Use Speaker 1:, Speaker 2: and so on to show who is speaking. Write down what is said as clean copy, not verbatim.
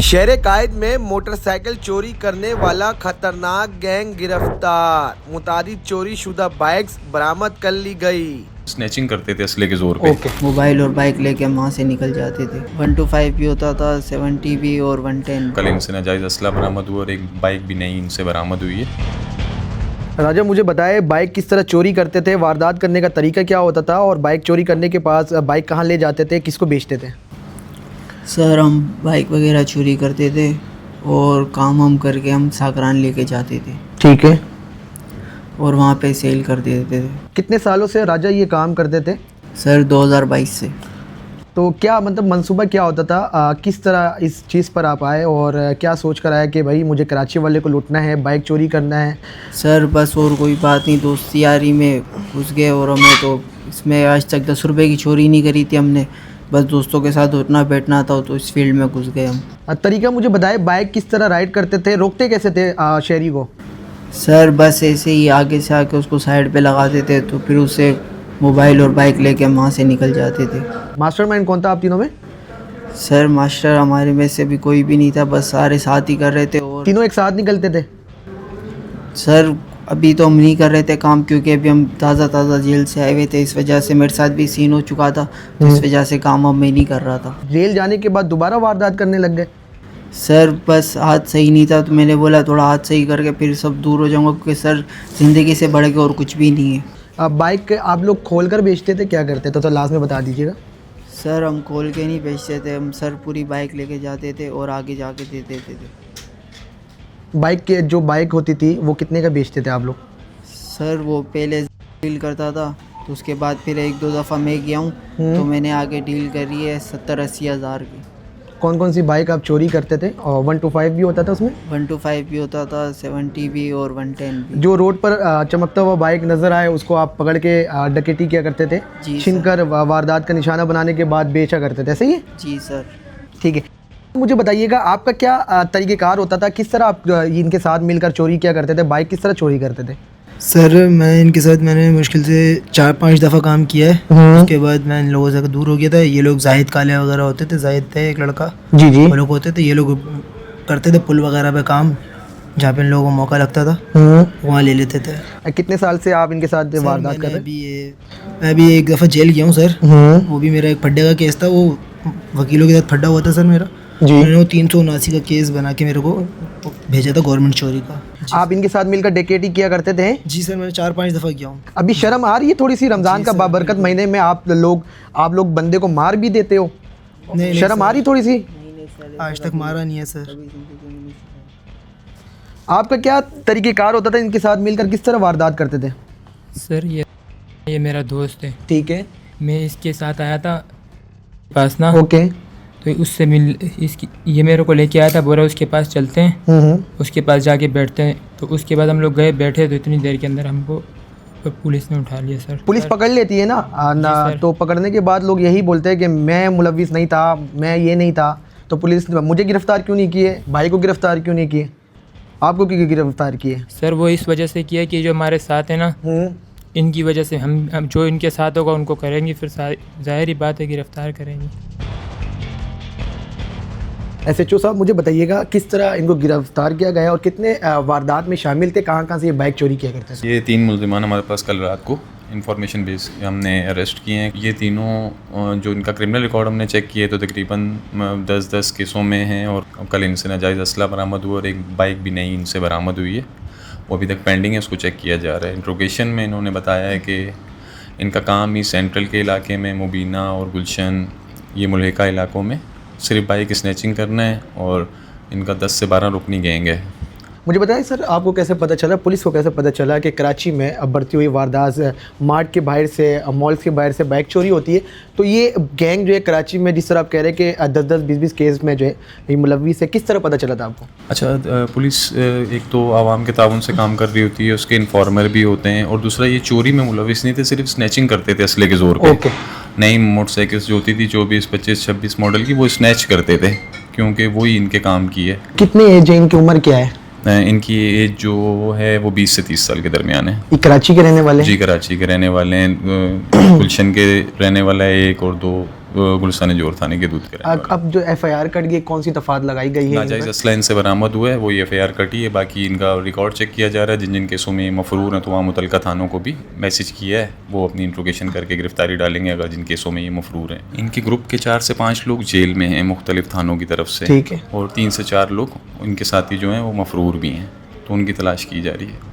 Speaker 1: शहर कायद में मोटरसाइकिल चोरी करने वाला खतरनाक गैंग गिरफ्तार। मुतादिद चोरी शुदा बाइक्स बरामद कर ली गई।
Speaker 2: स्नैचिंग करते थे असले के जोर पे।
Speaker 3: मोबाइल और बाइक लेके वहाँ से निकल जाते थे। 125 भी होता था, 70 भी और 110।
Speaker 2: कल इनसे नाजायज़ असला बरामद हुआ और एक बाइक भी नई इनसे बरामद हुई है।
Speaker 1: राजा, मुझे बताए बाइक किस तरह चोरी करते थे, वारदात करने का तरीका क्या होता था और बाइक चोरी करने के पास बाइक कहाँ ले जाते थे, किसको बेचते थे?
Speaker 3: सर, हम बाइक वगैरह चोरी करते थे और काम करके हम साकरान लेके जाते थे।
Speaker 1: ठीक है।
Speaker 3: और वहाँ पे सेल कर देते थे।
Speaker 1: कितने सालों से राजा ये काम करते थे?
Speaker 3: सर 2022 से।
Speaker 1: तो क्या मतलब मंसूबा क्या होता था, किस तरह इस चीज़ पर आप आए और क्या सोच कर आए कि भाई मुझे कराची वाले को लूटना है, बाइक चोरी करना है?
Speaker 3: सर बस और कोई बात नहीं, दोस्ती यारी में घुस गए और हमें तो इसमें आज तक 10 रुपये की चोरी नहीं करी थी हमने। बस दोस्तों के साथ उठना बैठना था तो इस फील्ड में घुस गए हम।
Speaker 1: तरीका मुझे बताए, बाइक किस तरह राइड करते थे, रोकते कैसे थे शहरी को?
Speaker 3: सर बस ऐसे ही आगे से आके उसको साइड पे लगा देते तो फिर उससे मोबाइल और बाइक लेके वहाँ से निकल जाते थे।
Speaker 1: मास्टरमाइंड कौन था आप तीनों में?
Speaker 3: सर मास्टर हमारे में से भी कोई भी नहीं था, बस सारे साथ ही कर रहे थे। और
Speaker 1: तीनों एक साथ निकलते थे?
Speaker 3: सर अभी तो हम नहीं कर रहे थे काम, क्योंकि अभी हम ताज़ा जेल से आए हुए थे, इस वजह से मेरे साथ भी सीन हो चुका था, तो इस वजह से काम अब मैं नहीं कर रहा था।
Speaker 1: जेल जाने के बाद दोबारा वारदात करने लग गए?
Speaker 3: सर बस हाथ सही नहीं था तो मैंने बोला थोड़ा हाथ सही करके फिर सब दूर हो जाऊंगा, क्योंकि सर ज़िंदगी से बढ़ के और कुछ भी नहीं है।
Speaker 1: अब बाइक आप लोग खोल कर बेचते थे, क्या करते थे तो लास्ट में बता दीजिएगा।
Speaker 3: सर हम खोल के नहीं बेचते थे, हम सर पूरी बाइक लेके जाते थे और आगे जाके दे देते थे।
Speaker 1: बाइक के जो बाइक होती थी वो कितने का बेचते थे आप लोग?
Speaker 3: सर वो पहले डील करता था तो उसके बाद फिर 1-2 दफ़ा मैं गया हूँ तो मैंने आगे डील करी है 70-80 हज़ार की।
Speaker 1: कौन कौन सी बाइक आप चोरी करते थे? और 125 भी होता था उसमें?
Speaker 3: 125 भी होता था, 70 भी और 110 भी।
Speaker 1: जो रोड पर चमकता हुआ बाइक नज़र आए उसको आप पकड़ के डकैती किया करते थे, छीनकर वारदात का निशाना बनाने के बाद बेचा करते थे, सही है?
Speaker 3: जी सर।
Speaker 1: ठीक है, मुझे बताइएगा आपका क्या तरीक़ेकार होता था, किस तरह आप इनके साथ मिलकर चोरी किया करते थे, बाइक किस तरह चोरी करते थे?
Speaker 4: सर मैंने मुश्किल से 4-5 दफ़ा काम किया है। उसके बाद मैं इन लोगों से दूर हो गया था। ये लोग जाहिद काले वगैरह होते थे, जाहिद थे एक लड़का,
Speaker 1: जी
Speaker 4: वो लोग होते थे। ये लोग करते थे पुल वगैरह पे काम, जहाँ पे इन लोगों को मौका लगता था वहाँ ले लेते थे।
Speaker 1: कितने साल से आप इनके साथ वारदात कर रहे हैं?
Speaker 4: मैं भी एक दफ़ा जेल गया हूँ सर। वो भी मेरा एक फड्डे का केस था, वो वकीलों के साथ फड्डा हुआ था सर मेरा। उन्होंने वो 379 का केस बना के मेरे को भेजा था गवर्नमेंट चोरी का।
Speaker 1: आप इनके साथ मिलकर डकैती किया करते थे?
Speaker 4: जी सर, मैंने 4-5 दफ़ा किया हूँ।
Speaker 1: अभी शर्म आ रही है थोड़ी सी? रमज़ान का बाबरकत महीने में आप लोग बंदे को मार भी देते हो,
Speaker 4: नहीं
Speaker 1: शर्म आ रही थोड़ी सी?
Speaker 4: आज तक मारा नहीं है सर।
Speaker 1: आपका क्या तरीक़ेकार होता था इनके साथ मिलकर, किस तरह वारदात करते थे?
Speaker 5: सर ये मेरा दोस्त है।
Speaker 1: ठीक है।
Speaker 5: मैं इसके साथ आया था पास ना,
Speaker 1: ओके।
Speaker 5: तो उससे ये मेरे को लेके आया था, बोला उसके पास चलते हैं, उसके पास जाके बैठते हैं। तो उसके बाद हम लोग गए, बैठे तो इतनी देर के अंदर हमको पुलिस ने उठा लिया सर।
Speaker 1: पुलिस पकड़ लेती है ना, तो पकड़ने के बाद लोग यही बोलते हैं कि मैं मुलविस नहीं था, मैं ये नहीं था। तो पुलिस मुझे गिरफ्तार क्यों नहीं किए, भाई को गिरफ्तार क्यों नहीं किए, आपको क्यों गिरफ्तार किए?
Speaker 5: सर वो इस वजह से किया कि जो हमारे साथ है ना, इनकी वजह से हम जो इनके साथ होगा उनको करेंगे, फिर जाहिर ही बात है गिरफ्तार करेंगे।
Speaker 1: SHO साहब, मुझे बताइएगा किस तरह इनको गिरफ्तार किया गया और कितने वारदात में शामिल थे, कहाँ से ये बाइक चोरी किया करते थे?
Speaker 2: ये 3 मुल्ज़िमान हमारे पास कल रात को इंफॉर्मेशन बेस हमने अरेस्ट किए हैं। ये तीनों जो इनका क्रिमिनल रिकॉर्ड हमने चेक किए तो तकरीबन 10 केसों में हैं और कल इनसे नाजायज़ असला बरामद हुआ और एक बाइक भी नई इनसे बरामद हुई है। वो अभी तक पेंडिंग है, उसको चेक किया जा रहा है। इंट्रोगेशन में इन्होंने बताया है कि इनका काम ही सेंट्रल के इलाके में मुबीना और गुलशन, ये मुल्हिका इलाकों में सिर्फ बाइक स्नैचिंग करना है और इनका 10 से 12 रुकनी गैंग है।
Speaker 1: मुझे बताइए सर, आपको कैसे पता चला, पुलिस को कैसे पता चला कि कराची में अब बढ़ती हुई वारदात, मार्ट के बाहर से, मॉल्स के बाहर से बाइक चोरी होती है, तो ये गैंग जो है कराची में, जिस तरह आप कह रहे हैं कि 10-10, 20-20 केस में जो है ये मुलविस है, किस तरह पता चला था आपको?
Speaker 2: अच्छा, पुलिस एक तो आवाम के ताउन से काम कर रही होती है, उसके इन्फॉर्मर भी होते हैं, और दूसरा ये चोरी में मुलविस नहीं थे, सिर्फ स्नैचिंग करते थे असले के ज़ोर पे। नई मोटरसाइकिल्स जो होती थी 24, 25, 26 मॉडल की, वो स्नैच करते थे क्योंकि वही इनके काम की है।
Speaker 1: कितनी एज है इनकी, उम्र क्या है?
Speaker 2: इनकी एज जो है वो 20 से 30 साल के दरमियान है।
Speaker 1: ये कराची के रहने वाले?
Speaker 2: जी, कराची के रहने वाले हैं। गुलशन के रहने वाला है एक, और 2 गुलशन जोर थाने के दूध के रहने वाले।
Speaker 1: अब जो FIR कट गई, कौन सी दफात लगाई गई है?
Speaker 2: नाजायज़ असला इनसे बरामद हुआ है, वो FIR कटी है। बाकी इनका रिकॉर्ड चेक किया जा रहा है। जिन जिन केसों में मफरूर हैं तो वहाँ मुतलका थानों को भी मैसेज किया है, वो अपनी इंट्रोगेशन करके गिरफ्तारी डालेंगे अगर जिन केसों में ये मफरूर हैं। इनके ग्रुप के 4 से 5 लोग जेल में हैं मुख्तलिफ थानों की तरफ से,
Speaker 1: ठीक है,
Speaker 2: और 3 से 4 लोग इनके साथी जो हैं वो मफरूर भी हैं, तो उनकी तलाश की जा रही है।